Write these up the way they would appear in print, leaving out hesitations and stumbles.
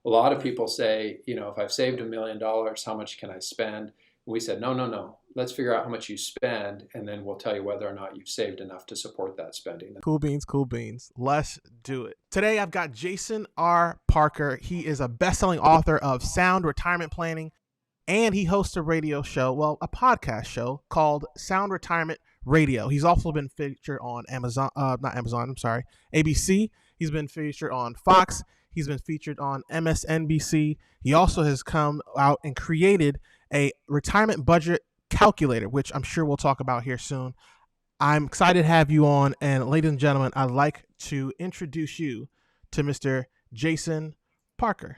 a lot of people say, if I've saved $1 million, how much can I spend? We said, no, no, no. Let's figure out how much you spend, and then we'll tell you whether or not you've saved enough to support that spending. Cool beans, cool beans. Let's do it. Today I've got Jason R. Parker. He is a best-selling author of Sound Retirement Planning, and he hosts a radio show, a podcast show called Sound Retirement Radio. He's also been featured on ABC. He's been featured on Fox. He's been featured on MSNBC. He also has come out and created a retirement budget calculator, which I'm sure we'll talk about here soon. I'm excited to have you on. And ladies and gentlemen, I'd like to introduce you to Mr. Jason Parker.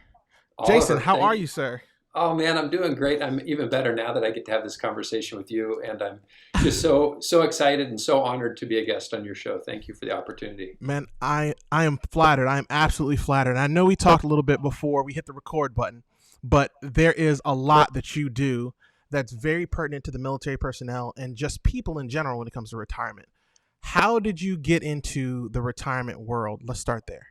Oliver, Jason, how are you, sir? Oh man, I'm doing great. I'm even better now that I get to have this conversation with you, and I'm just so excited and so honored to be a guest on your show. Thank you for the opportunity. Man, I am flattered. I am absolutely flattered. I know we talked a little bit before we hit the record button, but there is a lot that you do that's very pertinent to the military personnel and just people in general when it comes to retirement. How did you get into the retirement world? Let's start there.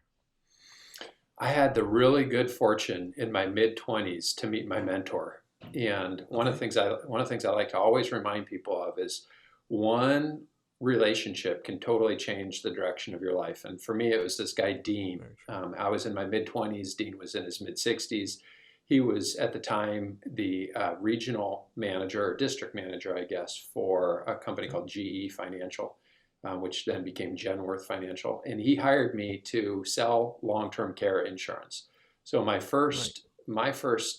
I had the really good fortune in my mid-20s to meet my mentor. And one of the things I like to always remind people of is one relationship can totally change the direction of your life. And for me, it was this guy, Dean. I was in my mid-20s. Dean was in his mid-60s. He was at the time the regional manager or district manager, I guess, for a company called GE Financial. Which then became Genworth Financial. And he hired me to sell long-term care insurance. So my first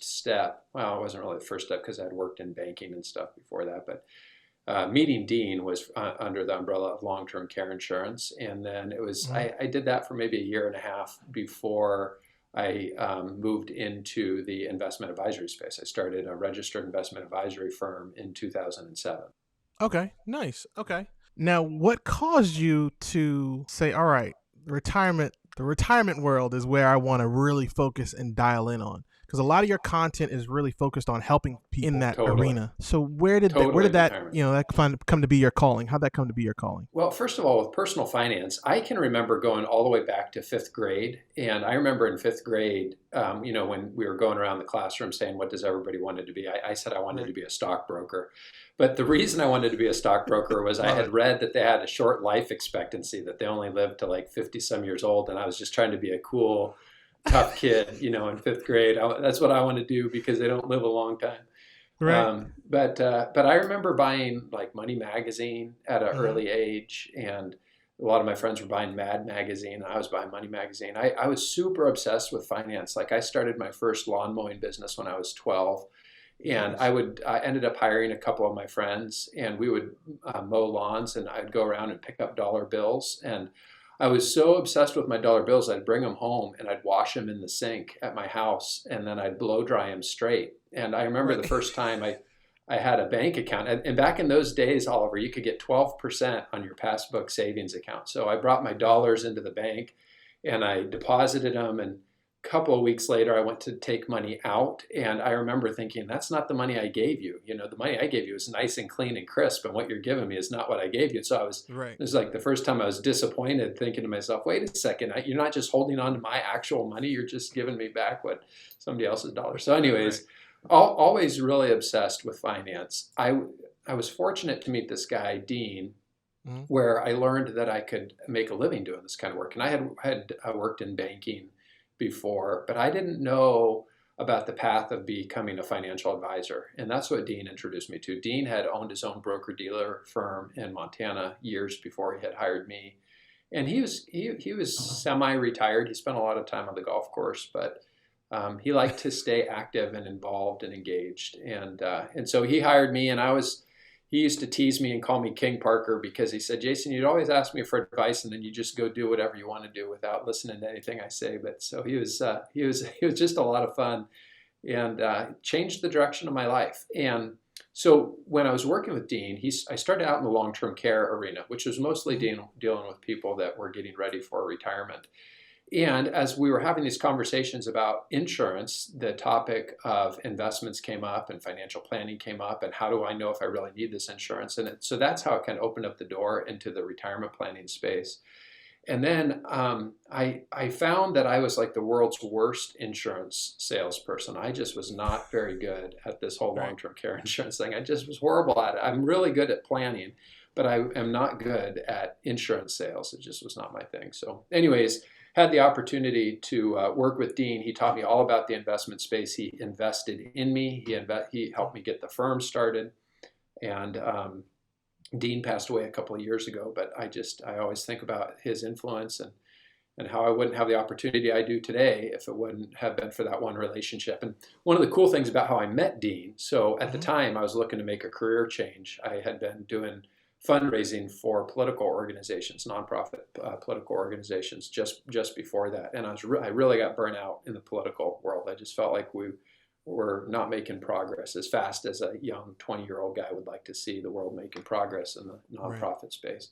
step, well, it wasn't really the first step because I'd worked in banking and stuff before that, but meeting Dean was under the umbrella of long-term care insurance. And then it was, I did that for maybe a year and a half before I moved into the investment advisory space. I started a registered investment advisory firm in 2007. Okay, nice. Okay. Now, what caused you to say, all right, the retirement world is where I want to really focus and dial in on? Because a lot of your content is really focused on helping people in that arena. So where did that come to be your calling? How'd that come to be your calling? Well, first of all, with personal finance, I can remember going all the way back to fifth grade. And I remember in fifth grade, when we were going around the classroom saying, what does everybody want to be? I said I wanted to be a stockbroker. But the reason I wanted to be a stockbroker was I had read that they had a short life expectancy, that they only lived to like 50 some years old. And I was just trying to be a cool, tough kid, in fifth grade. That's what I want to do because they don't live a long time. Right. But I remember buying like Money Magazine at an early age, and a lot of my friends were buying Mad Magazine. I was buying Money Magazine. I was super obsessed with finance. Like I started my first lawn mowing business when I was 12. And I ended up hiring a couple of my friends, and we would mow lawns, and I'd go around and pick up dollar bills. And I was so obsessed with my dollar bills, I'd bring them home and I'd wash them in the sink at my house, and then I'd blow dry them straight. And I remember the first time I had a bank account. And back in those days, Oliver, you could get 12% on your passbook savings account. So I brought my dollars into the bank and I deposited them, and couple of weeks later, I went to take money out, and I remember thinking, that's not the money I gave you. The money I gave you is nice and clean and crisp, and what you're giving me is not what I gave you. So it was like the first time I was disappointed, thinking to myself, wait a second, you're not just holding on to my actual money, you're just giving me back what somebody else's dollars. So anyways, always really obsessed with finance. I was fortunate to meet this guy, Dean, where I learned that I could make a living doing this kind of work. And I worked in banking before, but I didn't know about the path of becoming a financial advisor. And that's what Dean introduced me to. Dean had owned his own broker-dealer firm in Montana years before he had hired me. And he was semi-retired. He spent a lot of time on the golf course, but he liked to stay active and involved and engaged. And so he hired me, and he used to tease me and call me King Parker because he said, Jason, you'd always ask me for advice and then you just go do whatever you want to do without listening to anything I say. But so he was just a lot of fun, and changed the direction of my life. And so when I was working with Dean, I started out in the long-term care arena, which was mostly dealing with people that were getting ready for retirement. And as we were having these conversations about insurance, the topic of investments came up and financial planning came up, and how do I know if I really need this insurance? And so that's how it kind of opened up the door into the retirement planning space. And then I found that I was like the world's worst insurance salesperson. I just was not very good at this whole Right. long-term care insurance thing. I just was horrible at it. I'm really good at planning, but I am not good at insurance sales. It just was not my thing. So, anyways, had the opportunity to work with Dean. He taught me all about the investment space. He invested in me. He helped me get the firm started, and Dean passed away a couple of years ago, but I always think about his influence and how I wouldn't have the opportunity I do today if it wouldn't have been for that one relationship. And one of the cool things about how I met Dean, so at the Mm-hmm. time I was looking to make a career change. I had been doing fundraising for political organizations, nonprofit political organizations, just before that, and I really got burnt out in the political world. I just felt like we're not making progress as fast as a young 20-year-old guy would like to see the world making progress in the Right. nonprofit space.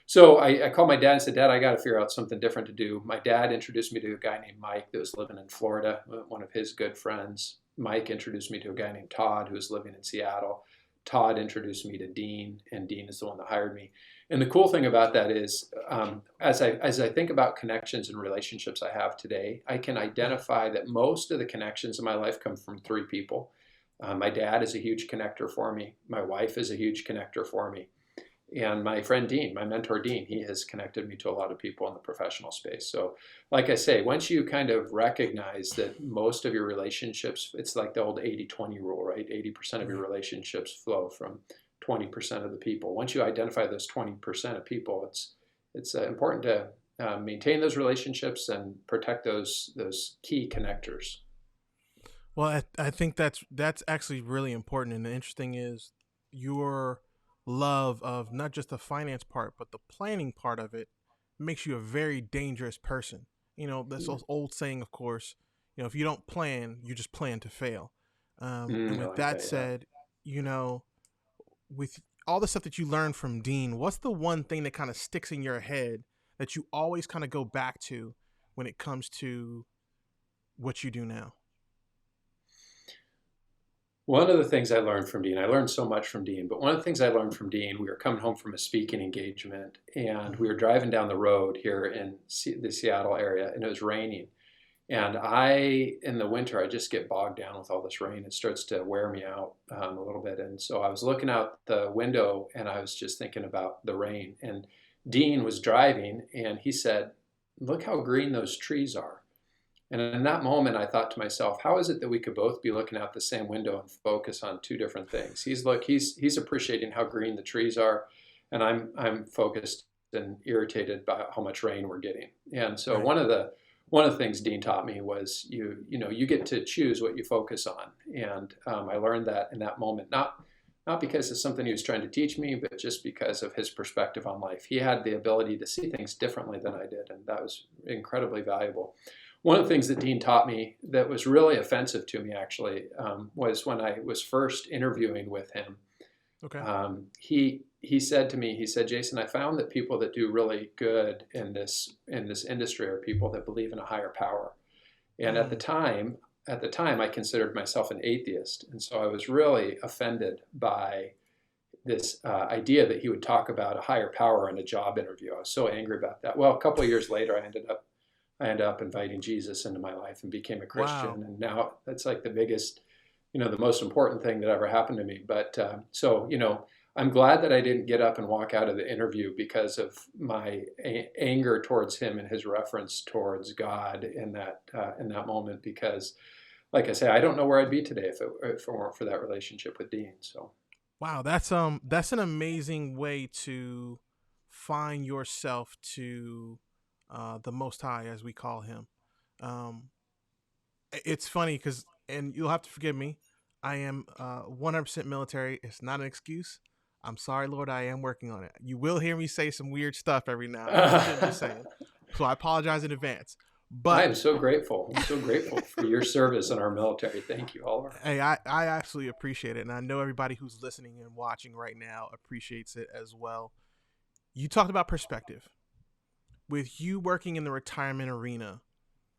So I called my dad and said, Dad, I got to figure out something different to do. My dad introduced me to a guy named Mike that was living in Florida, one of his good friends. Mike introduced me to a guy named Todd who was living in Seattle. Todd introduced me to Dean, and Dean is the one that hired me. And the cool thing about that is, as I think about connections and relationships I have today, I can Right. identify that most of the connections in my life come from three people. My dad is a huge connector for me. My wife is a huge connector for me. And my friend Dean, my mentor Dean, he has connected me to a lot of people in the professional space. So, like I say, once you kind of recognize that most of your relationships, it's like the old 80-20 rule, right? 80% of your Right. relationships flow from 20% of the people. Once you identify those 20% of people, it's important to maintain those relationships and protect those key connectors. Well, I think that's actually really important. And the interesting is your love of not just the finance part, but the planning part of it makes you a very dangerous person. You know, this old saying, of course, you know, if you don't plan, you just plan to fail. And I with like that that. Yeah. said, you know, with all the stuff that you learned from Dean, what's the one thing that kind of sticks in your head that you always kind of go back to when it comes to what you do now? One of the things I learned from Dean, I learned so much from Dean, but one of the things I learned from Dean, we were coming home from a speaking engagement and we Mm-hmm. were driving down the road here in the Seattle area and it was raining. And in the winter, I just get bogged down with all this rain. It starts to wear me out a little bit. And so I was looking out the window and I was just thinking about the rain. And Dean was driving and he said, Look how green those trees are. And in that moment, I thought to myself, how is it that we could both be looking out the same window and focus on two different things? He's appreciating how green the trees are, and I'm focused and irritated by how much rain we're getting. And so Right. one of the things Dean taught me was you get to choose what you focus on, and I learned that in that moment, not because it's something he was trying to teach me, but just because of his perspective on life. He had the ability to see things differently than I did, and that was incredibly valuable. One of the things that Dean taught me that was really offensive to me actually was when I was first interviewing with him. Okay. He said to me, he said, Jason, I found that people that do really good in this industry are people that believe in a higher power. And Mm. at the time, I considered myself an atheist, and so I was really offended by this idea that he would talk about a higher power in a job interview. I was so angry about that. Well, a couple of years later, I ended up inviting Jesus into my life and became a Wow. Christian. And now that's like the biggest, the most important thing that ever happened to me. But I'm glad that I didn't get up and walk out of the interview because of my anger towards him and his reference towards God in that moment. Because, like I say, I don't know where I'd be today if it weren't for that relationship with Dean. So. Wow, that's an amazing way to find yourself to the Most High, as we call Him. Um, it's funny because, and you'll have to forgive me, I am 100% military. It's not an excuse. I'm sorry, Lord. I am working on it. You will hear me say some weird stuff every now and then. I shouldn't be saying, so I apologize in advance. I But am so grateful. I'm so grateful for your service in our military. Thank you, Oliver. hey, I absolutely appreciate it, and I know everybody who's listening and watching right now appreciates it as well. You talked about perspective. With you working in the retirement arena,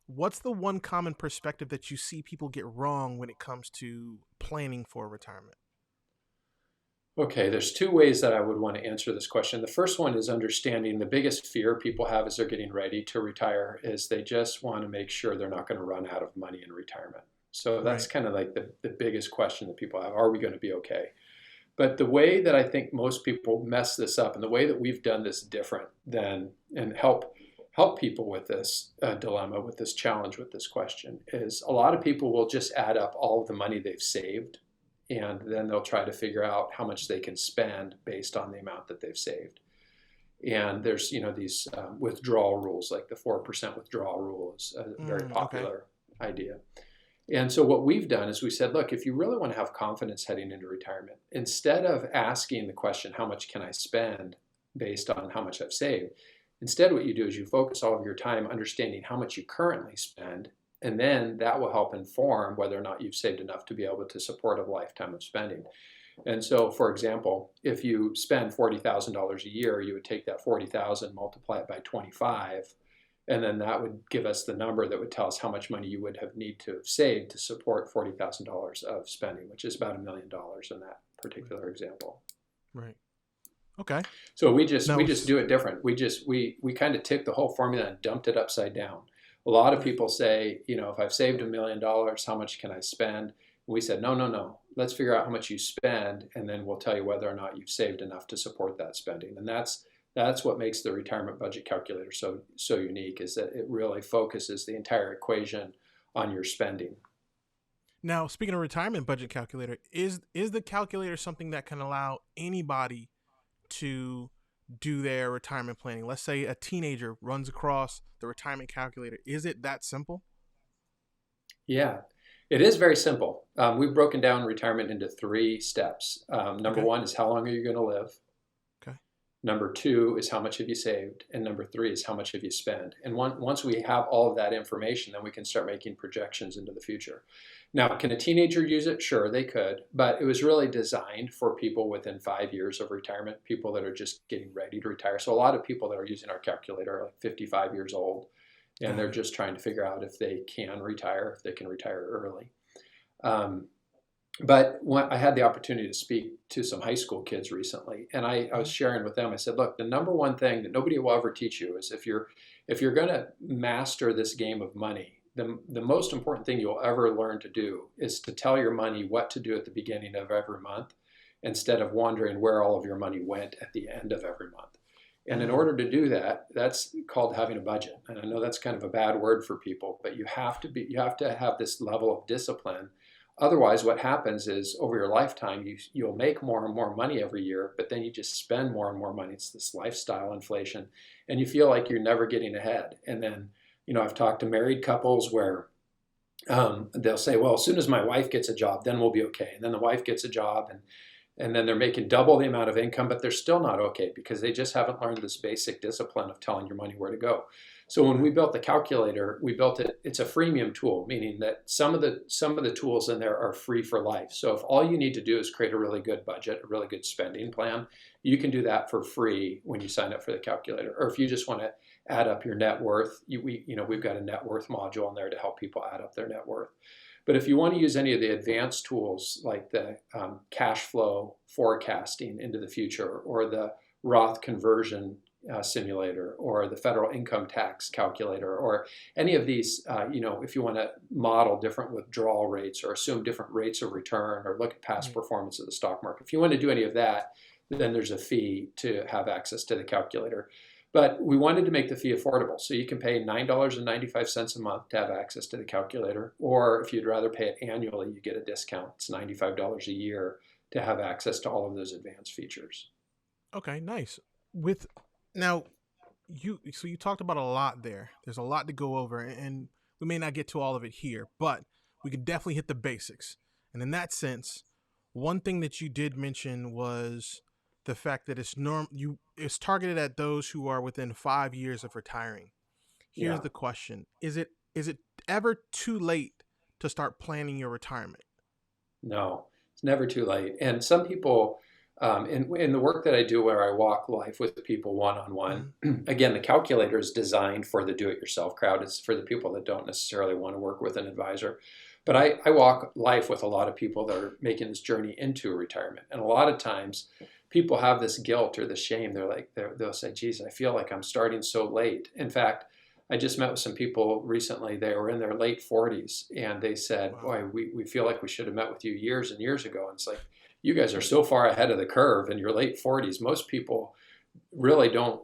what's the one common perspective that you see people get wrong when it comes to planning for retirement? Okay, there's two ways that I would want to answer this question. The first one is understanding the biggest fear people have as they're getting ready to retire is they just want to make sure they're not going to run out of money in retirement. So that's Right. kind of like the biggest question that people have. Are we going to be okay? But the way that I think most people mess this up and the way that we've done this different than and help people with this dilemma, with this challenge, with this question is a lot of people will just add up all of the money they've saved and then they'll try to figure out how much they can spend based on the amount that they've saved. And there's these withdrawal rules, like the 4% withdrawal rule is a very Okay. popular idea. And so what we've done is we said, look, if you really want to have confidence heading into retirement, instead of asking the question, how much can I spend based on how much I've saved, instead what you do is you focus all of your time understanding how much you currently spend, and then that will help inform whether or not you've saved enough to be able to support a lifetime of spending. And so, for example, if you spend $40,000 a year, you would take that 40,000, multiply it by 25, and then that would give us the number that would tell us how much money you would have need to have saved to support $40,000 of spending, which is about $1 million in that Right. particular example. Right. Okay. So we just No. do it different. We kind of took the whole formula and dumped it upside down. A lot of Right. people say, if I've saved $1 million, how much can I spend? We said, no, no, no. Let's figure out how much you spend, and then we'll tell you whether or not you've saved enough to support that spending. And that's what makes the retirement budget calculator so unique is that it really focuses the entire equation on your spending. Now, speaking of retirement budget calculator, is the calculator something that can allow anybody to do their retirement planning? Let's say a teenager runs across the retirement calculator. Is it that simple? Yeah, it is very simple. We've broken down retirement into three steps. Number Okay. one is how long are you going to live? Okay. Number two is how much have you saved? And number three is how much have you spent? And once we have all of that information, then we can start making projections into the future. Now, can a teenager use it? Sure, they could, but it was really designed for people within 5 years of retirement, people that are just getting ready to retire. So a lot of people that are using our calculator are like 55 years old, and they're Got it. just trying to figure out if they can retire, if they can retire early. Um, but when I had the opportunity to speak to some high school kids recently, and I was Mhm. sharing with them, I said, look, the number one thing that nobody will ever teach you is if you're going to master this game of money, the most important thing you'll ever learn to do is to tell your money what to do at the beginning of every month instead of wondering where all of your money went at the end of every month. And in Mm. order to do that, that's called having a budget. And I know that's kind of a bad word for people, but you have to have this level of discipline. Otherwise, what happens is over your lifetime, you'll make more and more money every year, but then you just spend more and more money. It's this lifestyle inflation, and you feel like you're never getting ahead. And then, I've talked to married couples where they'll say, "Well, as soon as my wife gets a job, then we'll be okay." And then the wife gets a job, and then they're making double the amount of income, but they're still not okay because they just haven't learned this basic discipline of telling your money where to go. So when we Right. built the calculator, we built it. It's a freemium tool, meaning that some of the tools in there are free for life. So if all you need to do is create a really good budget, a really good spending plan, you can do that for free when you sign up for the calculator. Or if you just want to add up your net worth, we've got a net worth module in there to help people add up their net worth. But if you want to use any of the advanced tools like the cash flow forecasting into the future or the Roth conversion simulator or the federal income tax calculator or any of these, if you want to model different withdrawal rates or assume different rates of return or look at past Right. performance of the stock market, if you want to do any of that, then there's a fee to have access to the calculator. But we wanted to make the fee affordable. So you can pay $9.95 a month to have access to the calculator. Or if you'd rather pay it annually, you get a discount. It's $95 a year to have access to all of those advanced features. Okay. Nice. With now, you talked about a lot there. There's a lot to go over, and we may not get to all of it here, but we can definitely hit the basics. And in that sense, one thing that you did mention was the fact that it's targeted at those who are within 5 years of retiring. Here's Yeah, the question: Is it ever too late to start planning your retirement? no, it's never too late. And some people In the work that I do where I walk life with people one-on-one, Mhm. again, the calculator is designed for the do-it-yourself crowd. It's for the people that don't necessarily want to work with an advisor. But I walk life with a lot of people that are making this journey into retirement. And a lot of times people have this guilt or the shame. They'll say, geez, I feel like I'm starting so late. In fact, I just met with some people recently. They were in their late 40s and they said, Wow. boy, we feel like we should have met with you years and years ago. And it's like, you guys are so far ahead of the curve in your late 40s. Most people really don't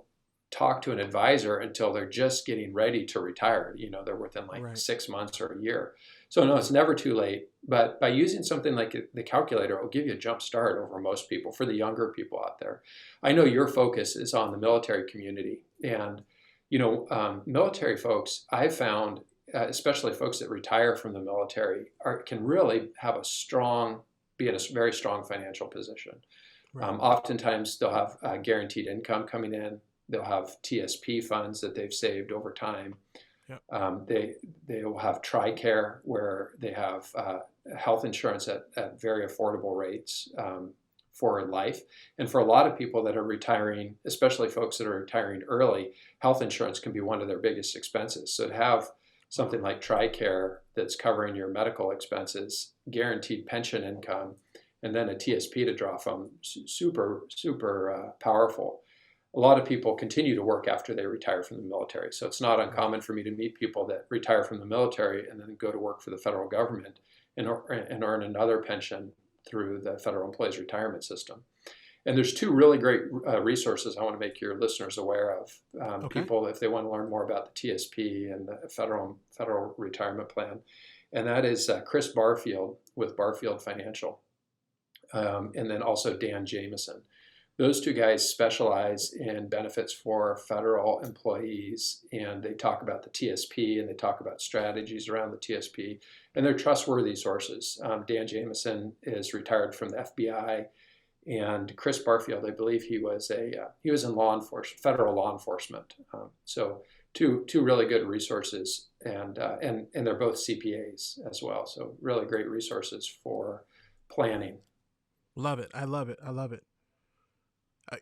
talk to an advisor until they're just getting ready to retire. They're within like Right. 6 months or a year. So no, it's Right. never too late. But by using something like the calculator, it will give you a jump start over most people for the younger people out there. I know your focus is on the military community, and military folks, I've found, especially folks that retire from the military, can really have be in a very strong financial position. Right. Oftentimes, they'll have guaranteed income coming in. They'll have TSP funds that they've saved over time. Yep. They will have TRICARE, where they have health insurance at very affordable rates for life. And for a lot of people that are retiring, especially folks that are retiring early, health insurance can be one of their biggest expenses. So to have something like TRICARE that's covering your medical expenses, guaranteed pension income, and then a TSP to draw from, super, super powerful. A lot of people continue to work after they retire from the military. So it's not Right. uncommon for me to meet people that retire from the military and then go to work for the federal government and earn another pension through the federal employees retirement system. And there's two really great resources I want to make your listeners aware of. Okay. People, if they want to learn more about the TSP and the federal retirement plan, and that is Chris Barfield with Barfield Financial, and then also Dan Jameson. Those two guys specialize in benefits for federal employees, and they talk about the TSP and they talk about strategies around the TSP, and they're trustworthy sources. Dan Jameson is retired from the FBI, and Chris Barfield, I believe he was in law enforcement, federal law enforcement. So two really good resources, and they're both CPAs as well. So really great resources for planning. Love it. I love it. I love it.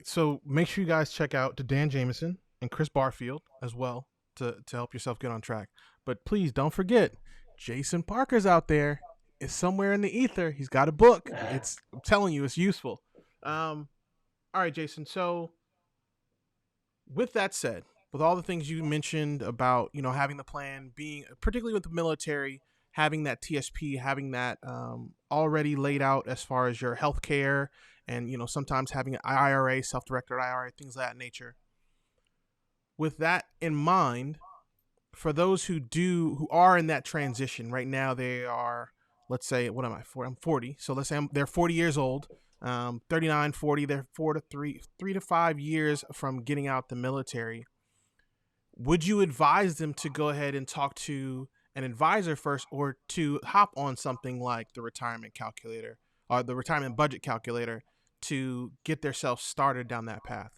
So make sure you guys check out the Dan Jameson and Chris Barfield as well to help yourself get on track. But please don't forget, Jason Parker's out there. Is somewhere in the ether. He's got a book. I'm telling you, it's useful. All right, Jason. So with that said, with all the things you mentioned about having the plan, being particularly with the military, having that TSP, having that already laid out as far as your health care, and sometimes having an IRA, self-directed IRA, things of that nature. With that in mind, for those who are in that transition right now, they are, let's say, what am I for? I'm 40. So let's say they're 40 years old, 39, 40. They're 3 to 5 years from getting out the military. Would you advise them to go ahead and talk to an advisor first, or to hop on something like the retirement calculator or the retirement budget calculator to get themselves started down that path?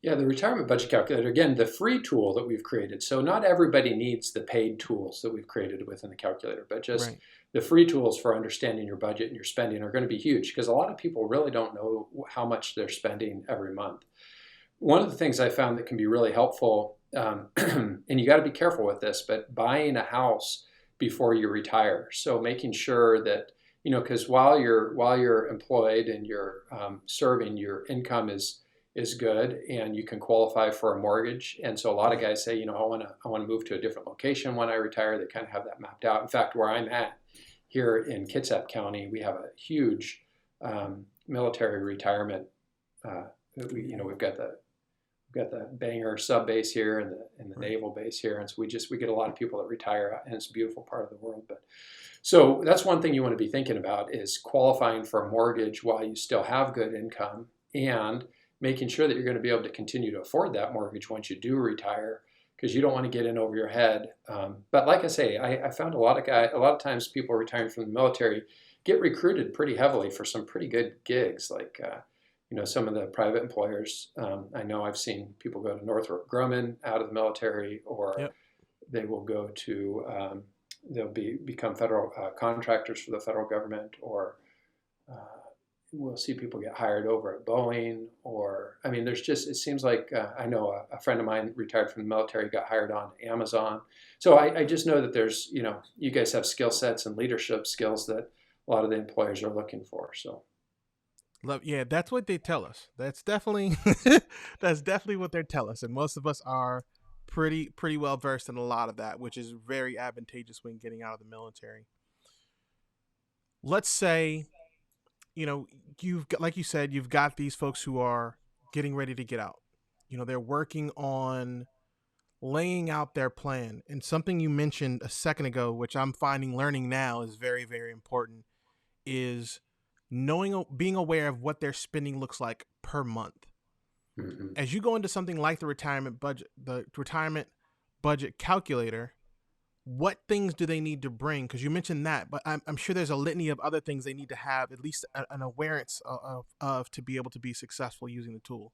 Yeah, the retirement budget calculator, again, the free tool that we've created. So not everybody needs the paid tools that we've created within the calculator, but just Right. the free tools for understanding your budget and your spending are going to be huge, because a lot of people really don't know how much they're spending every month. One of the things I found that can be really helpful, and you got to be careful with this, but buying a house before you retire. So making sure that, because while you're employed and you're serving, your income is good and you can qualify for a mortgage. And so a lot of Right. guys say, I want to move to a different location when I retire. They kind of have that mapped out. In fact, where I'm at here in Kitsap County, we have a huge military retirement. We've got the Bangor sub base here and the Right. naval base here, and so we get a lot of people that retire, and it's a beautiful part of the world. But so that's one thing you want to be thinking about, is qualifying for a mortgage while you still have good income, and making sure that you're going to be able to continue to afford that mortgage once you do retire, because you don't want to get in over your head. But like I say, I found a lot of times people retiring from the military get recruited pretty heavily for some pretty good gigs, like some of the private employers. I know I've seen people go to Northrop Grumman out of the military, or Yep. they will go to become federal contractors for the federal government, or we'll see people get hired over at Boeing, or I mean, there's just, it seems like I know a friend of mine retired from the military, got hired on Amazon. So I just know that there's, you guys have skill sets and leadership skills that a lot of the employers are looking for. So Love, yeah, that's what they tell us. That's definitely that's definitely what they tell us, and most of us are pretty well versed in a lot of that, which is very advantageous when getting out of the military. Let's say, you've got, like you said, you've got these folks who are getting ready to get out. They're working on laying out their plan, and something you mentioned a second ago, which I'm finding learning now is very very important, is knowing, being aware of what their spending looks like per month. mhm. As you go into something like the retirement budget calculator, what things do they need to bring? Because you mentioned that, but I'm sure there's a litany of other things they need to have at least an awareness of to be able to be successful using the tool.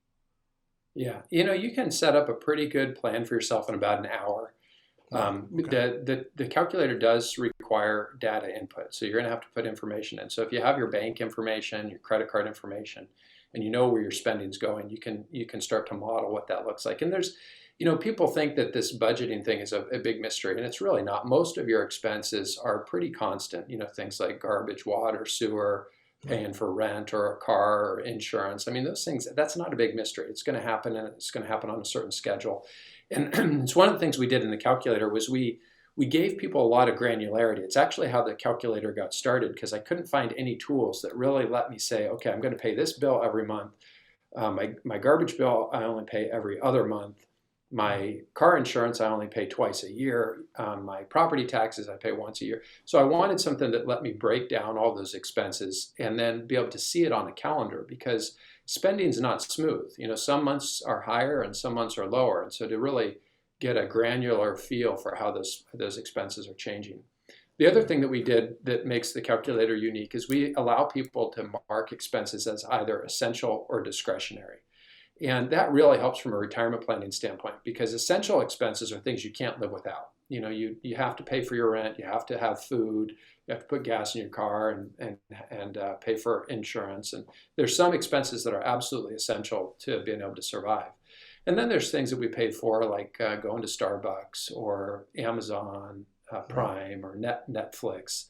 Yeah, you can set up a pretty good plan for yourself in about an hour. Wow. Okay. The calculator does require data input, so you're going to have to put information in. So if you have your bank information, your credit card information, and you know where your spending's going, you can start to model what that looks like. And there's, people think that this budgeting thing is a big mystery, and it's really not. Most of your expenses are pretty constant. Things like garbage, water, sewer, Right. paying for rent or a car or insurance. I mean, those things, that's not a big mystery. It's going to happen, and it's going to happen on a certain schedule. And it's one of the things we did in the calculator was we gave people a lot of granularity. It's actually how the calculator got started, because I couldn't find any tools that really let me say, okay, I'm going to pay this bill every month. My garbage bill I only pay every other month. My car insurance I only pay twice a year. My property taxes I pay once a year. So I wanted something that let me break down all those expenses and then be able to see it on a calendar, because spending is not smooth. Some months are higher and some months are lower, and so to really get a granular feel for how those expenses are changing. The other thing that we did that makes the calculator unique is we allow people to mark expenses as either essential or discretionary. And that really helps from a retirement planning standpoint, because essential expenses are things you can't live without. You have to pay for your rent, you have to have food, you have to put gas in your car and pay for insurance. And there's some expenses that are absolutely essential to being able to survive. And then there's things that we pay for, like going to Starbucks or Amazon Right. Prime or Netflix,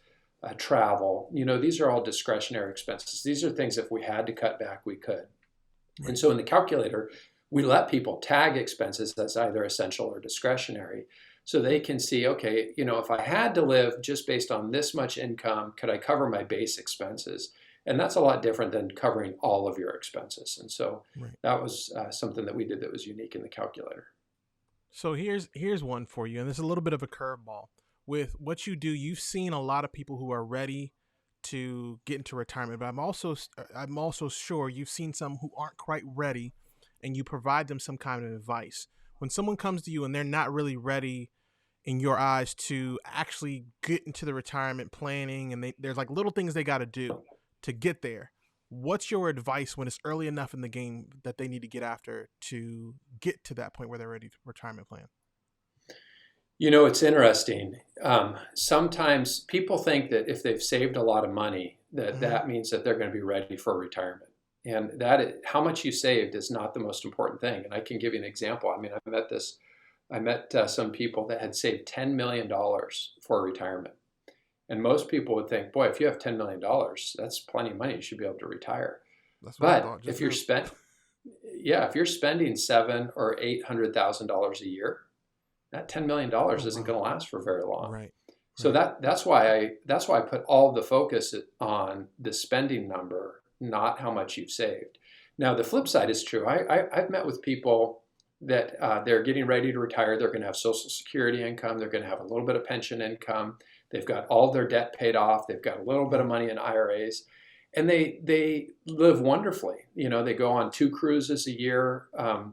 travel. These are all discretionary expenses. These are things if we had to cut back, we could. And Right. so in the calculator, we let people tag expenses as either essential or discretionary, so they can see, okay, if I had to live just based on this much income, could I cover my base expenses? And that's a lot different than covering all of your expenses. And so Right. that was something that we did that was unique in the calculator. So here's one for you, and this is a little bit of a curveball. With what you do, you've seen a lot of people who are ready to get into retirement, but I'm also sure you've seen some who aren't quite ready, and you provide them some kind of advice. When someone comes to you and they're not really ready in your eyes to actually get into the retirement planning, and there's like little things they got to do to get there. What's your advice when it's early enough in the game that they need to get after to get to that point where they're ready to retirement plan? It's interesting. Sometimes people think that if they've saved a lot of money, that Mm-hmm. that means that they're going to be ready for retirement. And that how much you saved is not the most important thing. And I can give you an example. I mean, I met some people that had saved $10 million for retirement. And most people would think, boy, if you have $10 million, that's plenty of money. You should be able to retire. That's what I But thought. Just do. yeah, if you're spending $700,000 or $800,000 a year, that $10 million Oh isn't wow. going to last for very long. Right. So Right. that's why I put all the focus on the spending number, not how much you've saved. Now the flip side is true. I've met with people that they're getting ready to retire. They're going to have Social Security income. They're going to have a little bit of pension income. They've got all their debt paid off. They've got a little bit of Mm. money in IRAs, and they live wonderfully. They go on 2 cruises a year.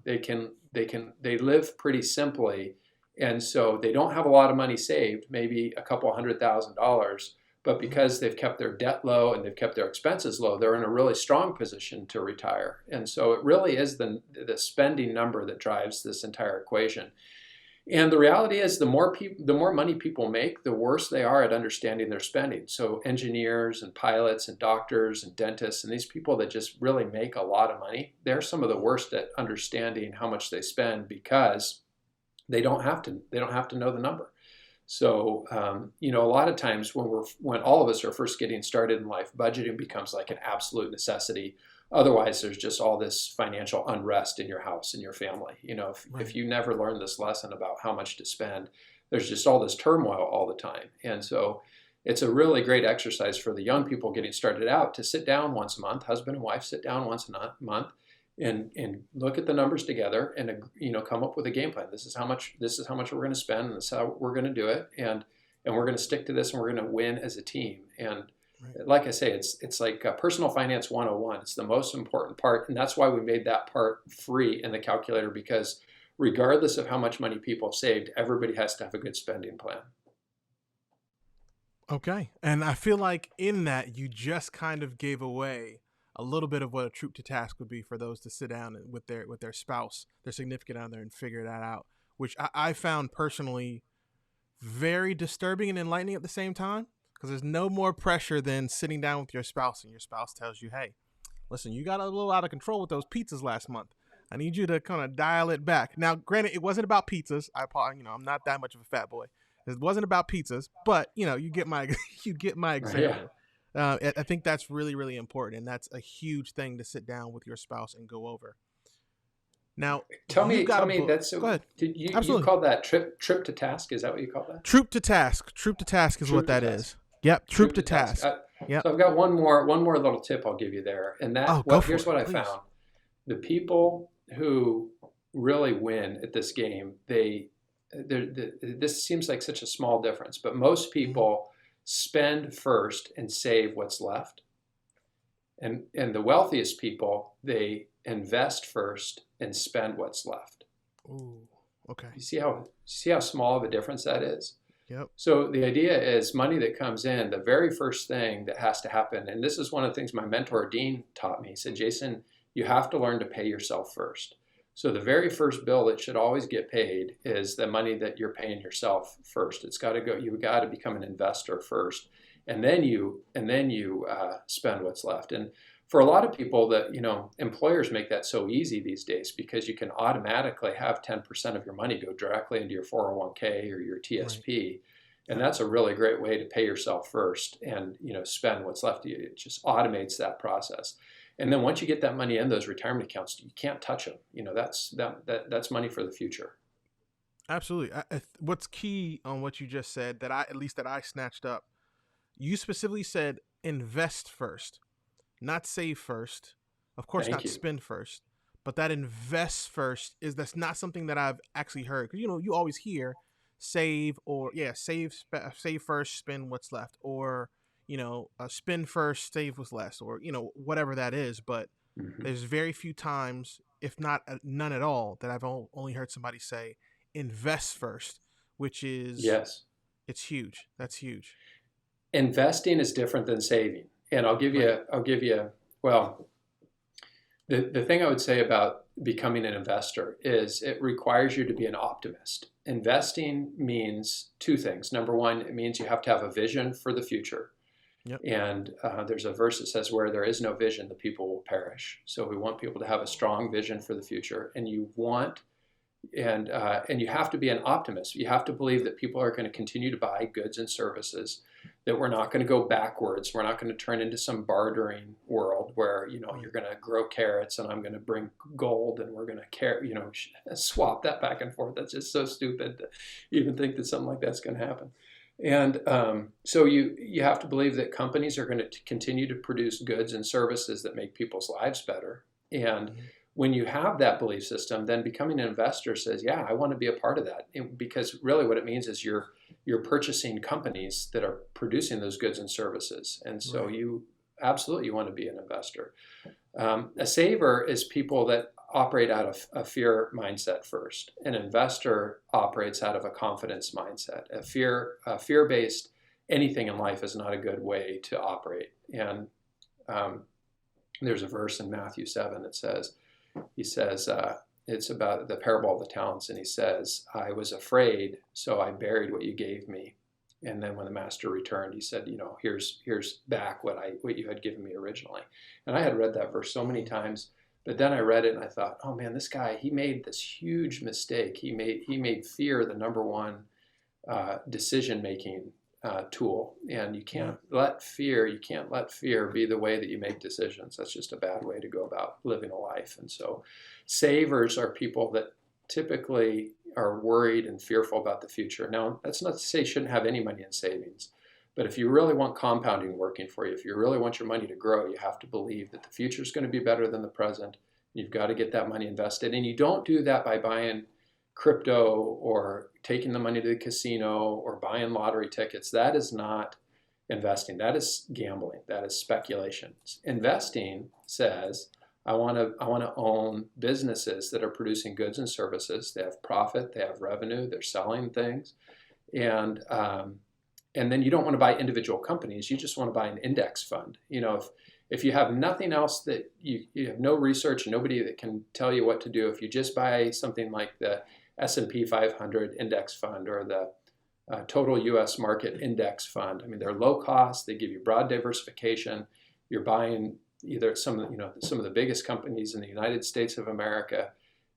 They live pretty simply, and so they don't have a lot of money saved, maybe a couple $100,000. But Mm. because they've kept their debt low and they've kept their expenses low, they're in a really strong position to retire. And so it really is the spending number that drives this entire equation. And the reality is, the more money people make, the worse they are at understanding their spending. So engineers and pilots and doctors and dentists and these people that just really make a lot of money, they're some of the worst at understanding how much they spend because they don't have to know the number. So a lot of times when all of us are first getting started in life, budgeting becomes like an absolute necessity. Otherwise, there's just all this financial unrest in your house and your family. If you never learn this lesson about how much to spend, there's just all this turmoil all the time. And so it's a really great exercise for the young people getting started out to sit down once a month, husband and wife sit down once a month and look at the numbers together and come up with a game plan. This is how much we're going to spend, and this is how we're going to do it, and we're going to stick to this, and we're going to win as a team. And like I say, it's like personal finance 101. It's the most important part, and that's why we made that part free in the calculator, because regardless of how much money people have saved, everybody has to have a good spending plan. Okay. And I feel like in that you just kind of gave away a little bit of what a troop to task would be for those to sit down with their spouse, their significant other, and figure that out, which I found personally very disturbing and enlightening at the same time, because there's no more pressure than sitting down with your spouse and your spouse tells you, hey, listen, you got a little out of control with those pizzas last month. I need you to kind of dial it back. Now, granted, it wasn't about pizzas. I'm not that much of a fat boy. It wasn't about pizzas, but you get my example. Yeah. I think that's really, really important, and that's a huge thing to sit down with your spouse and go over. Now, tell me, go ahead. You called that trip to task? Is that what you call that? Troop to task. Troop to task is what that is. Yep, troop to task. Yep. So I've got one more little tip I'll give you there, and here's what I found: the people who really win at this game, this seems like such a small difference, but most people spend first and save what's left. And the wealthiest people, they invest first and spend what's left. Ooh, okay. You see how small of a difference that is? Yep. So the idea is money that comes in, the very first thing that has to happen, and this is one of the things my mentor Dean taught me. He said, Jason, you have to learn to pay yourself first. So the very first bill that should always get paid is the money that you're paying yourself first. It's got to go. You've got to become an investor first, and then you spend what's left. And for a lot of people, that employers make that so easy these days because you can automatically have 10% of your money go directly into your 401k or your TSP, right. And that's a really great way to pay yourself first and spend what's left. It just automates that process. And then once you get that money in those retirement accounts, you can't touch them. That's money for the future. Absolutely. What's key on what you just said that I snatched up, you specifically said invest first, not save first. Of course, not spend first, but that invest first that's not something that I've actually heard. Because you always hear save save first, spend what's left, or spend first, save what's less, or whatever that is. But there's very few times, if not none at all, that I've only heard somebody say invest first, which is it's huge. That's huge. Investing is different than saving, and I'll give you well, the thing I would say about becoming an investor is it requires you to be an optimist. Investing means two things. Number one, it means you have to have a vision for the future. Yep. And there's a verse that says, where there is no vision, the people will perish. So we want people to have a strong vision for the future. And you have to be an optimist. You have to believe that people are going to continue to buy goods and services, that we're not going to go backwards. We're not going to turn into some bartering world where, you're going to grow carrots and I'm going to bring gold and we're going to swap that back and forth. That's just so stupid to even think that something like that's going to happen. And so you have to believe that companies are going to continue to produce goods and services that make people's lives better. And when you have that belief system, then becoming an investor says, yeah, I want to be a part of that. Because really what it means is you're purchasing companies that are producing those goods and services. And so you absolutely want to be an investor. A saver is people that operate out of a fear mindset first. An investor operates out of a confidence mindset. A fear-based anything in life is not a good way to operate. And there's a verse in Matthew 7 that says, it's about the parable of the talents, and he says, "I was afraid, so I buried what you gave me." And then when the master returned, he said, here's back what you had given me originally. And I had read that verse so many times, but then I read it and I thought, oh man, this guy, he made this huge mistake. He made fear the number one decision making tool, and you can't let fear be the way that you make decisions. That's just a bad way to go about living a life. And so savers are people that typically are worried and fearful about the future. Now, that's not to say you shouldn't have any money in savings, but if you really want compounding working for you, if you really want your money to grow, you have to believe that the future is going to be better than the present. You've got to get that money invested, and you don't do that by buying crypto or taking the money to the casino or buying lottery tickets. That is not investing. That is gambling. That is speculation. Investing says, I want to own businesses that are producing goods and services. They have profit, they have revenue, they're selling things, and then you don't want to buy individual companies. You just want to buy an index fund. If you have nothing else, that you have no research, nobody that can tell you what to do. If you just buy something like the S&P 500 index fund or the total U.S. market index fund, I mean, they're low cost. They give you broad diversification. You're buying either some of the biggest companies in the United States of America,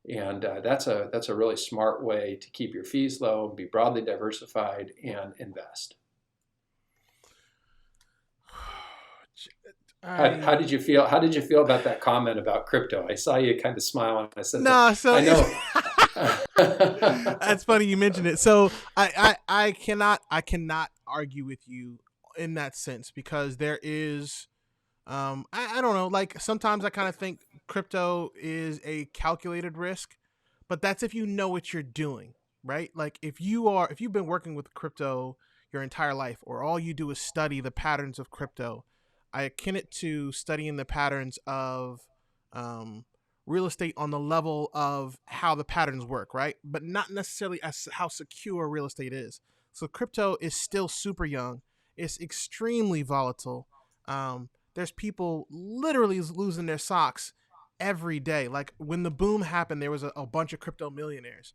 and that's a really smart way to keep your fees low, be broadly diversified, and invest. How did you feel? How did you feel about that comment about crypto? I saw you kind of smile when I said No, that. so I know. that's funny you mentioned it. So I cannot argue with you in that sense, because there is I don't know, like sometimes I kind of think crypto is a calculated risk, but that's if you know what you're doing, right? Like if you've been working with crypto your entire life, or all you do is study the patterns of crypto, I akin it to studying the patterns of real estate on the level of how the patterns work, right? But not necessarily as how secure real estate is. So crypto is still super young. It's extremely volatile. There's people literally losing their socks every day. Like when the boom happened, there was a bunch of crypto millionaires.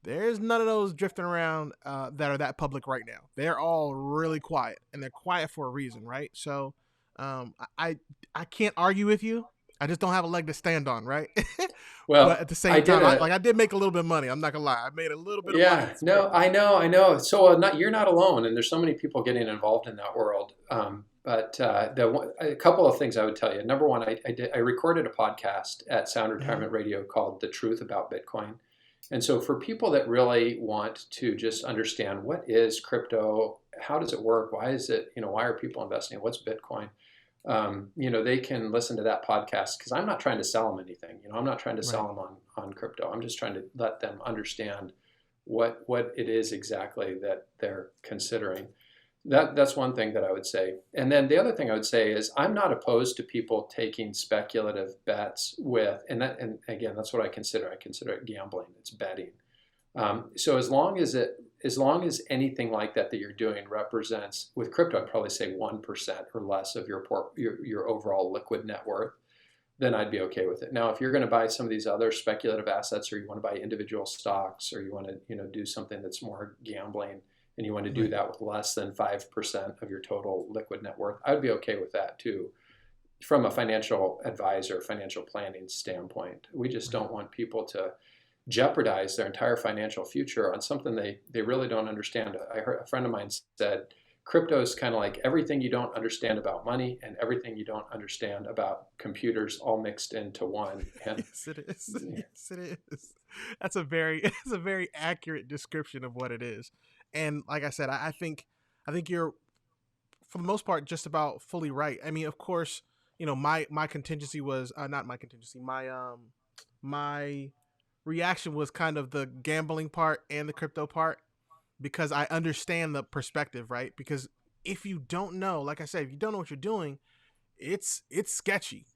There's none of those drifting around that are that public right now. They're all really quiet, and they're quiet for a reason, right? So I can't argue with you. I just don't have a leg to stand on, right? But Well, at the same time, I did make a little bit of money. I'm not gonna lie, I made a little bit of money. yeah, no, I know. So you're not alone, and there's so many people getting involved in that world. But a couple of things I would tell you. Number one, I recorded a podcast at Sound Retirement Radio called "The Truth About Bitcoin," and so for people that really want to just understand what is crypto, how does it work, why is it, why are people investing, what's Bitcoin, they can listen to that podcast, because I'm not trying to sell them anything. I'm not trying to sell them on crypto. I'm just trying to let them understand what it is exactly that they're considering. That's one thing that I would say. And then the other thing I would say is I'm not opposed to people taking speculative bets and again, that's what I consider. I consider it gambling. It's betting. So as long as anything like that you're doing represents, with crypto, I'd probably say 1% or less of your overall liquid net worth, then I'd be okay with it. Now, if you're going to buy some of these other speculative assets, or you want to buy individual stocks, or you want to do something that's more gambling, and you want to do that with less than 5% of your total liquid net worth, I would be okay with that too. From a financial advisor, financial planning standpoint, we just don't want people to jeopardize their entire financial future on something they really don't understand. I heard a friend of mine said, crypto is kind of like everything you don't understand about money and everything you don't understand about computers all mixed into one. And yes, it is. Yes, it is. That's a very accurate description of what it is. And like I said, I think you're, for the most part, just about fully right. I mean, of course, my contingency was not my contingency. My reaction was kind of the gambling part and the crypto part, because I understand the perspective, right? Because if you don't know, like I said, if you don't know what you're doing, it's sketchy.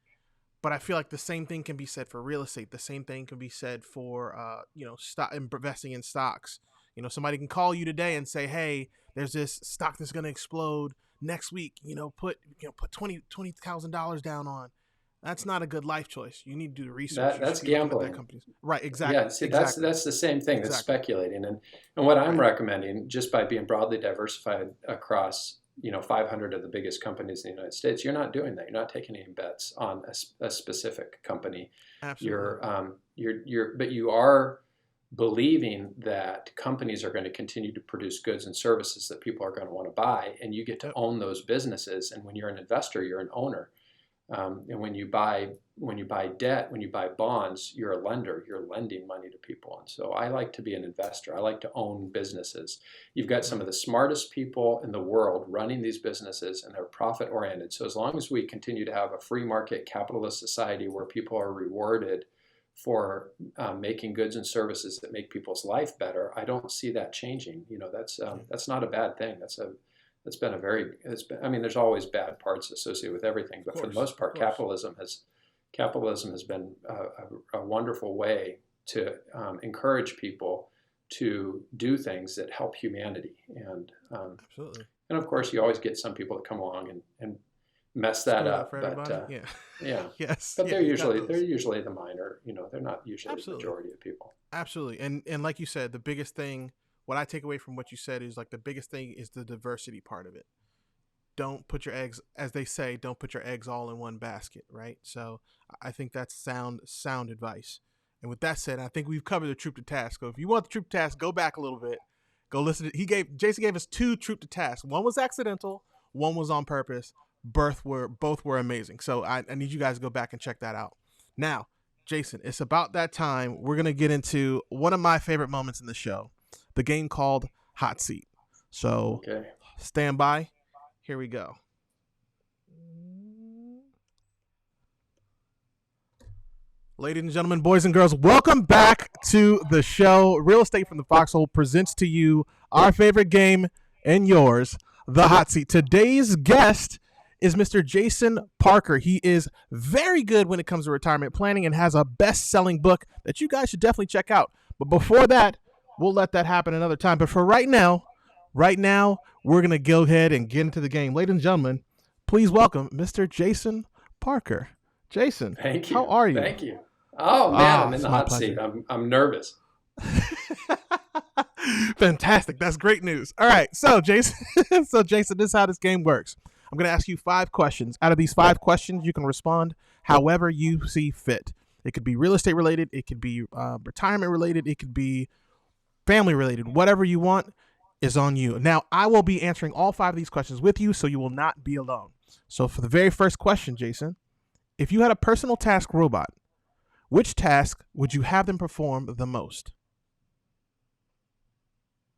But I feel like the same thing can be said for real estate. The same thing can be said for stock, investing in stocks. Somebody can call you today and say, "Hey, there's this stock that's going to explode next week. Put $20,000 down on." That's not a good life choice. You need to do the research. You That's should be looking at that gambling. company's right. Yeah, Exactly. see, Exactly. that's the same thing. That's Exactly. speculating, and what I'm Right. recommending, just by being broadly diversified across 500 of the biggest companies in the United States, you're not doing that. You're not taking any bets on a specific company. Absolutely. But you are believing that companies are going to continue to produce goods and services that people are going to want to buy, and you get to Yep. own those businesses. And when you're an investor, you're an owner. And when you buy debt, when you buy bonds, you're a lender. You're lending money to people. And so I like to be an investor. I like to own businesses. You've got some Right. of the smartest people in the world running these businesses, and they're profit oriented. So as long as we continue to have a free market capitalist society where people are rewarded for making goods and services that make people's life better, I don't see that changing. That's not a bad thing. I mean, there's always bad parts associated with everything, Of but for the course. most Of part, course. capitalism has been a wonderful way to encourage people to do things that help humanity. Absolutely. And of course, you always get some people that come along and mess that Screw it up up, for but everybody. Yeah. yeah, Yes. but Yeah. they're You got usually those. they're usually the minor. They're not usually the Absolutely. majority of people. Absolutely. And like you said, the biggest thing, what I take away from what you said is like the biggest thing is the diversity part of it. Don't put your eggs, as they say, don't put your eggs all in one basket, right? So I think that's sound advice. And with that said, I think we've covered the troop to task. So if you want the troop to task, go back a little bit. Go listen to Jason gave us 2 troop to task. One was accidental, one was on purpose. Both were amazing. So I need you guys to go back and check that out. Now, Jason, it's about that time. We're gonna get into one of my favorite moments in the show, the game called Hot Seat. So Okay. stand by. Here we go. Ladies and gentlemen, boys and girls, welcome back to the show. Real Estate from the Foxhole presents to you our favorite game and yours, the Hot Seat. Today's guest is Mr. Jason Parker. He is very good when it comes to retirement planning and has a best-selling book that you guys should definitely check out. But before that, we'll let that happen another time. But for right now, we're going to go ahead and get into the game. Ladies and gentlemen, please welcome Mr. Jason Parker. Jason, Thank you. how are you? Thank you. Oh man, I'm in it's the my hot pleasure. seat. I'm nervous. Fantastic. That's great news. All right. So, Jason, this is how this game works. I'm going to ask you 5 questions. Out of these 5 questions, you can respond however you see fit. It could be real estate related. It could be retirement related. It could be family related. Whatever you want is on you. Now, I will be answering all 5 of these questions with you, so you will not be alone. So, for the very first question, Jason, if you had a personal task robot, which task would you have them perform the most?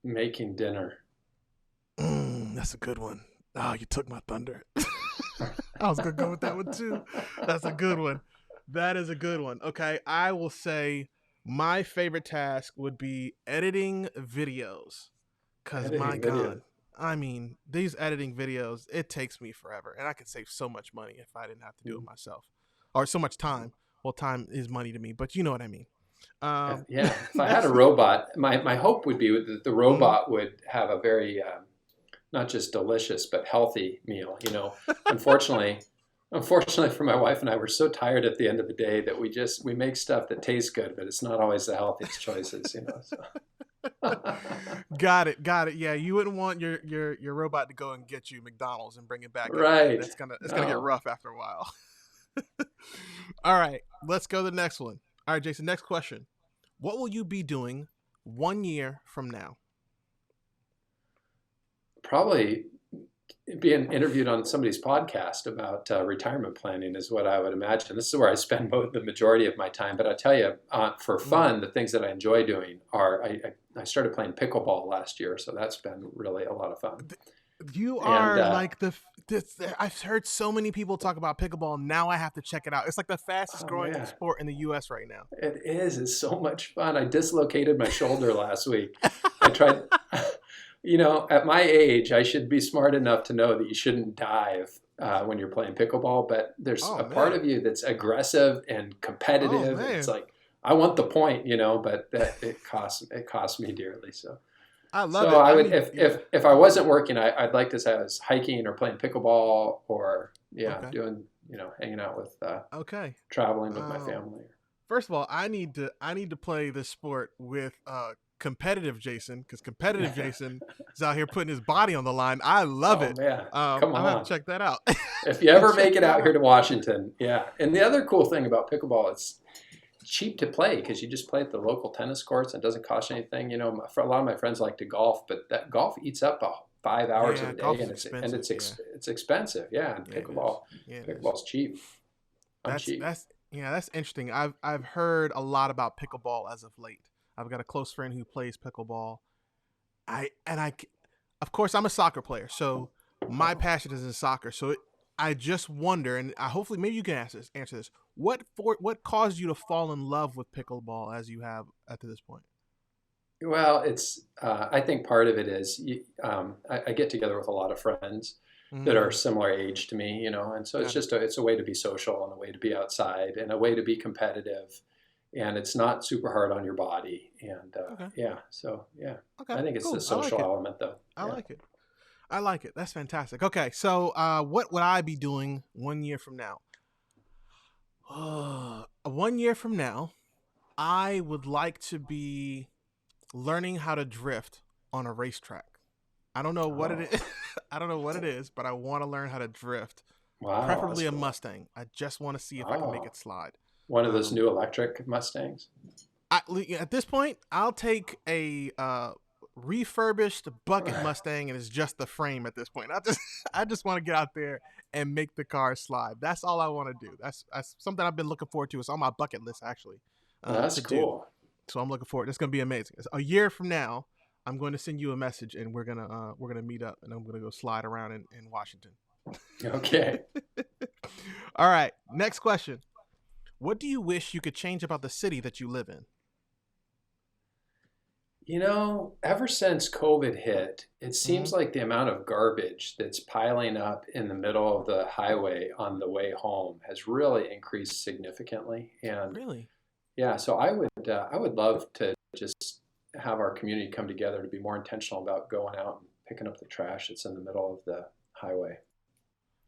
Making dinner. That's a good one. Oh, you took my thunder. I was going to go with that one too. That's a good one. That is a good one. Okay, I will say my favorite task would be editing videos. Because, my God, I mean, these editing videos, it takes me forever. And I could save so much money if I didn't have to do it myself. Or so much time. Well, time is money to me, but you know what I mean. Yeah, if I had a robot, my hope would be that the robot would have a very not just delicious but healthy meal. Unfortunately for my wife and I, we're so tired at the end of the day that we make stuff that tastes good, but it's not always the healthiest choices. So. Got it. Yeah, you wouldn't want your robot to go and get you McDonald's and bring it back. Right. It's gonna get rough after a while. All right, let's go to the next one. All right, Jason, next question. What will you be doing 1 year from now? Probably being interviewed on somebody's podcast about retirement planning is what I would imagine. This is where I spend the majority of my time. But I tell you, for fun, the things that I enjoy doing are I started playing pickleball last year, so that's been really a lot of fun. You are like I've heard so many people talk about pickleball. Now I have to check it out. It's like the fastest growing sport in the U.S. right now. It is. It's so much fun. I dislocated my shoulder last week. I tried. At my age, I should be smart enough to know that you shouldn't dive when you're playing pickleball. But there's part of you that's aggressive and competitive. And it's like, I want the point, but it costs me dearly. So. I love So it. I I would, need, yeah. if I wasn't working, I'd like to say I was hiking or playing pickleball or yeah, Okay. doing hanging out with Okay. traveling with my Um, family. First of all, I need to play this sport with competitive Jason because competitive Jason is out here putting his body on the line. I love Oh it. man, come I'm gonna have to on. check that out. If you ever Check make it that out here out. to Washington, yeah. And the other cool thing about pickleball, it's cheap to play because you just play at the local tennis courts and it doesn't cost you anything. For a lot of my friends like to golf, but that golf eats up 5 hours of Yeah, a day, golf is and expensive. Yeah, it's expensive. Yeah, and yeah, it is. Yeah, it is. pickleball's cheap. I'm cheap. That's yeah, that's interesting. I've heard a lot about pickleball as of late. I've got a close friend who plays pickleball. I and I, of course, I'm a soccer player, so my Oh. passion is in soccer. So I just wonder, and hopefully maybe you can answer this. What caused you to fall in love with pickleball as you have up to this point? Well, I think part of it is I get together with a lot of friends that are Mm, similar age to me, and so got it. it's a way to be social and a way to be outside and a way to be competitive, and it's not super hard on your body, and Okay. yeah, so yeah, Okay. I think it's the Cool. I like social it. element though. I Yeah. like it. I like it. That's fantastic. Okay. So, what would I be doing 1 year from now? 1 year from now, I would like to be learning how to drift on a racetrack. I don't know what it Oh, is. I don't know what it is, but I want to learn how to drift, wow, that's preferably a cool. Mustang. I just want to see if I can make Oh, it slide. one of those Um, new electric Mustangs. at this point, I'll take a refurbished bucket Mustang, and it's just the frame at this point. I just want to get out there and make the car slide. That's all I want to do. That's something I've been looking forward to. It's on my bucket list actually, That's to do. cool. So I'm looking forward. It's gonna be amazing. A year from now, I'm going to send you a message, and we're gonna meet up, and I'm gonna go slide around in Washington. Okay. All right. Next question. What do you wish you could change about the city that you live in? Ever since COVID hit, it Mm-hmm. seems like the amount of garbage that's piling up in the middle of the highway on the way home has really increased significantly. And Really? yeah, so I would love to just have our community come together to be more intentional about going out and picking up the trash that's in the middle of the highway.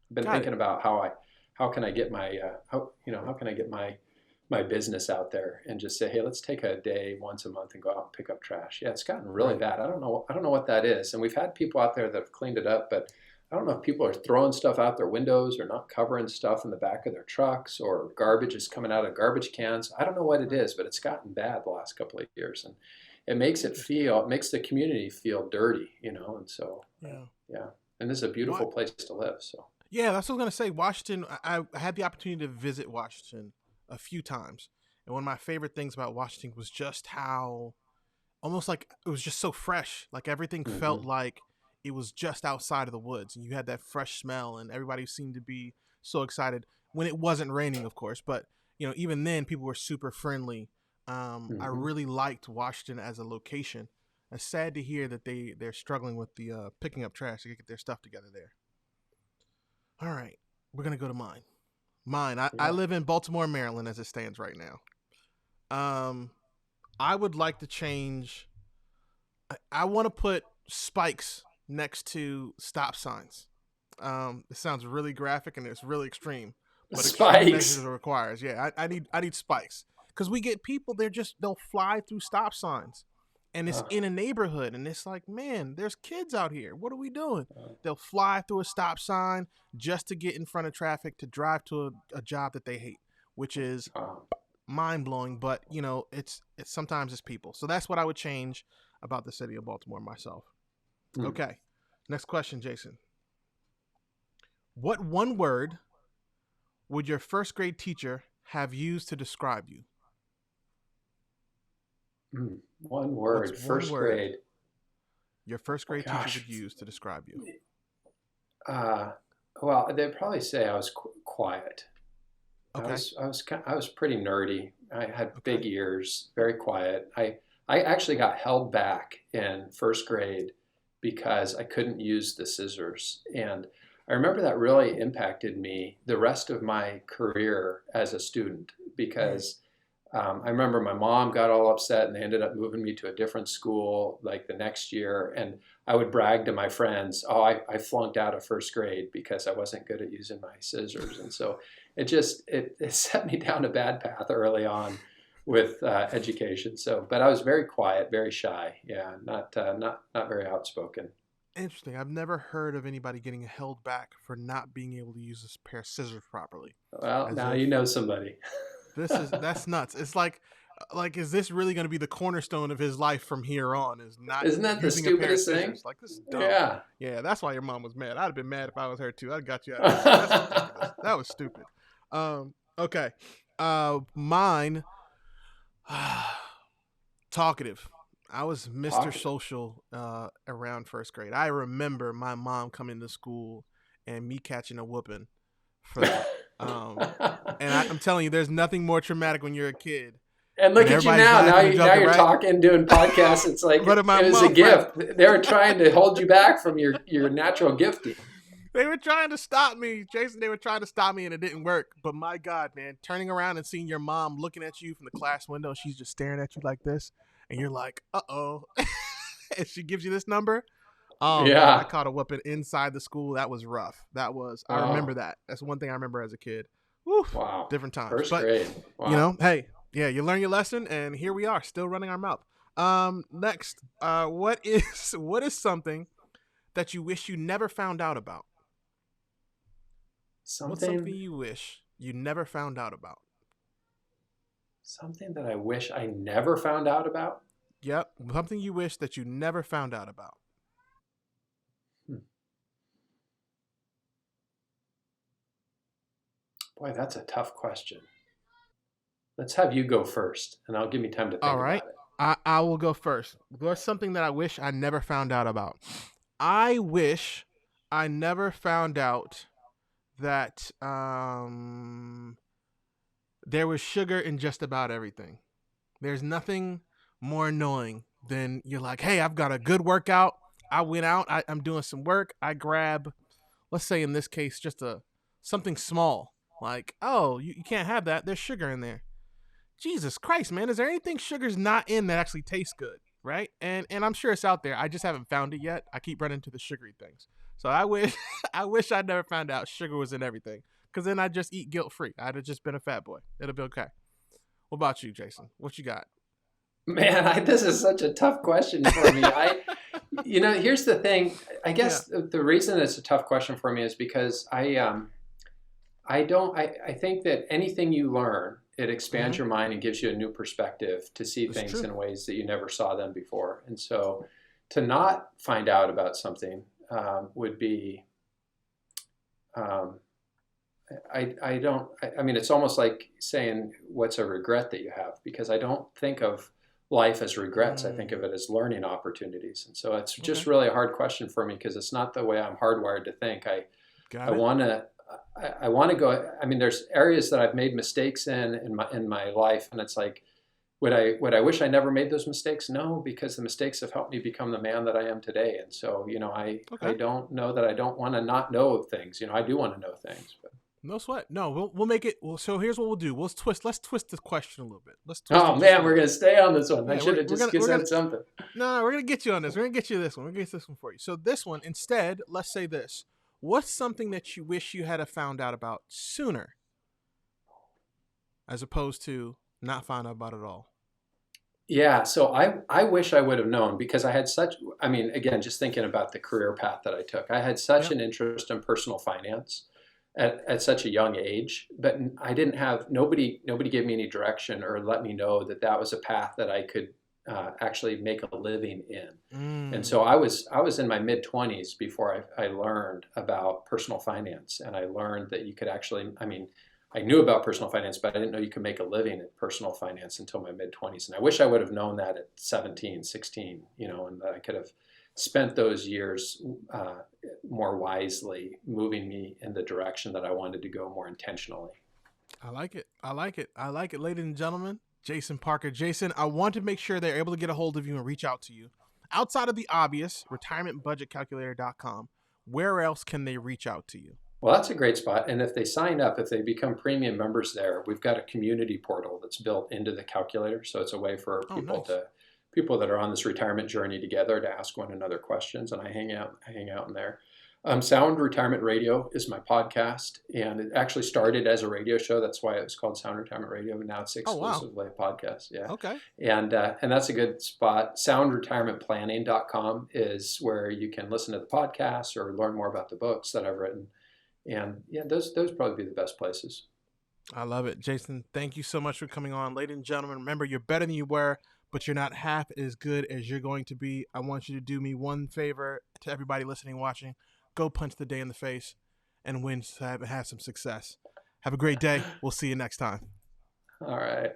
I've been Got thinking it. about how can I get how can I get my business out there and just say, hey, let's take a day once a month and go out and pick up trash. Yeah, it's gotten really Right. bad. I don't know what that is. And we've had people out there that have cleaned it up, but I don't know if people are throwing stuff out their windows or not covering stuff in the back of their trucks or garbage is coming out of garbage cans. I don't know what it Right. is, but it's gotten bad the last couple of years. And Interesting. it makes the community feel dirty, and so, Yeah. yeah. And this is a beautiful What? place to live. So, Yeah, that's what I was gonna say. Washington. I had the opportunity to visit Washington a few times, and one of my favorite things about Washington was just how almost like it was just so fresh. Like everything felt mhm. like it was just outside of the woods, and you had that fresh smell, and everybody seemed to be so excited when it wasn't raining, of course. But even then, people were super friendly. I Mhm. really liked Washington as a location. It's sad to hear that they're struggling with the picking up trash to get their stuff together there. All right, we're gonna go to mine. Mine. I Yeah. live in Baltimore, Maryland, as it stands right now. Um, I would like to change. I want to put spikes next to stop signs. It sounds really graphic and it's really extreme, but extreme measures Spikes. are required. Yeah, I need spikes because we get people they'll fly through stop signs, and it's Uh, in a neighborhood, and it's like, man, there's kids out here. What are we doing? uh, They'll fly through a stop sign just to get in front of traffic to drive to a job that they hate, which is uh, mind blowing. But it's sometimes it's people. So that's what I would change about the city of Baltimore myself. hmm. Okay, next question, Jason. What one word would your first grade teacher have used to describe you? One What's word, one first word grade. your first grade teacher would Gosh. use to describe you? Uh, well, they'd probably say I was quiet. Okay. I was pretty nerdy. I had big Okay. ears, very quiet. I actually got held back in first grade because I couldn't use the scissors. And I remember that really impacted me the rest of my career as a student Mm, because I remember my mom got all upset and they ended up moving me to a different school like the next year. And I would brag to my friends, oh, I flunked out of first grade because I wasn't good at using my scissors. And so it set me down a bad path early on with education. So, but I was very quiet, very shy. Yeah, not very outspoken. Interesting. I've never heard of anybody getting held back for not being able to use this pair of scissors properly. Well, As now if you know somebody. that's nuts. It's like is this really going to be the cornerstone of his life from here on? Is not Isn't that the using a pair of stupidest thing? scissors? Like this is dumb. Yeah. Yeah, that's why your mom was mad. I'd have been mad if I was her too. I'd got you out of there. That's ridiculous. That was stupid. Okay. Mine. Talkative. I was Mr. Talkative. Social around first grade. I remember my mom coming to school and me catching a whooping for that. I'm telling you, there's nothing more traumatic when you're a kid. And look at you now. Now you're talking, doing podcasts. It's like But it was a gift. They were trying to hold you back from your natural gifting. They were trying to stop me, Jason. They were trying to stop me, and it didn't work. But my God, man, turning around and seeing your mom looking at you from the class window, and she's just staring at you like this, and you're like, "Uh-oh," and she gives you this number. Oh Yeah. man, I caught a whooping inside the school. That was rough. I remember Oh, that. That's one thing I remember as a kid. Woo, wow. different times. First But grade. Wow. hey, yeah, you learn your lesson, and here we are, still running our mouth. Next, what is something that you wish you never found out about? What's something Something you wish you never found out about? something that I wish I never found out about. Yep, something you wish that you never found out about. Hmm. Boy, that's a tough question. Let's have you go first, and I'll give me time to All think right, about it. I will go first. There's something that I wish I never found out about. I wish I never found out that there was sugar in just about everything. There's nothing more annoying than you're like, hey, I've got a good workout. I went out. I'm doing some work. I grab, let's say in this case, just something small. Like, oh, you can't have that. There's sugar in there. Jesus Christ, man. Is there anything sugar's not in that actually tastes good? Right? And I'm sure it's out there. I just haven't found it yet. I keep running to the sugary things. So I wish I wish I'd never found out sugar was in everything. Because then I'd just eat guilt free. I'd have just been a fat boy. It'll be okay. What about you, Jason? What you got? Man, this is such a tough question for me. Here's the thing. I Yeah. guess the reason it's a tough question for me is because I think that anything you learn, it expands Mm-hmm. your mind and gives you a new perspective to see It's things true. in ways that you never saw them before. And so to not find out about something would be, um, I mean, it's almost like saying, what's a regret that you have? Because I don't think of life as regrets. I think of it as learning opportunities. And so it's Okay. just really a hard question for me because it's not the way I'm hardwired to think. I Got it. want to I want to go. I mean, there's areas that I've made mistakes in my life, and it's like, would I wish I never made those mistakes? No, because the mistakes have helped me become the man that I am today. And so, I Okay. don't know that I don't want to not know things. I do want to know things. But No sweat. No, we'll make it. Well, so here's what we'll do. Let's twist the question a little bit. Let's twist oh it just a man, we're little gonna bit. stay on this one. I Yeah, should have just we're gonna said something. no, we're gonna get you on this. We're gonna get you this one. We're gonna get this one for you. So this one instead, let's say this. What's something that you wish you had found out about sooner, as opposed to not found out about at all? Yeah, so I wish I would have known because I had such, I mean, again, just thinking about the career path that I took, I had such Yep. an interest in personal finance at such a young age, but I didn't have, nobody gave me any direction or let me know that that was a path that I could actually make a living in. And Mm. so I was in my mid 20s before I learned about personal finance, and I learned that you could actually, I mean, I knew about personal finance, but I didn't know you could make a living at personal finance until my mid 20s. And I wish I would have known that at 17, 16, and that I could have spent those years more wisely, moving me in the direction that I wanted to go more intentionally. I like it. I like it. I like it, ladies and gentlemen. Jason Parker. Jason, I want to make sure they're able to get a hold of you and reach out to you. Outside of the obvious, retirementbudgetcalculator.com, where else can they reach out to you? Well, that's a great spot. And if they sign up, if they become premium members there, we've got a community portal that's built into the calculator. So it's a way for Oh, nice. people that are on this retirement journey together to ask one another questions. And I hang out in there. Sound Retirement Radio is my podcast, and it actually started as a radio show. That's why it was called Sound Retirement Radio, and now it's Oh, wow. exclusively a podcast. Yeah, Okay. and that's a good spot. SoundRetirementPlanning.com is where you can listen to the podcast or learn more about the books that I've written. And yeah, those probably be the best places. I love it. Jason, thank you so much for coming on. Ladies and gentlemen, remember, you're better than you were, but you're not half as good as you're going to be. I want you to do me one favor, to everybody listening, watching. Go punch the day in the face and win, have some success. Have a great day. We'll see you next time. All right.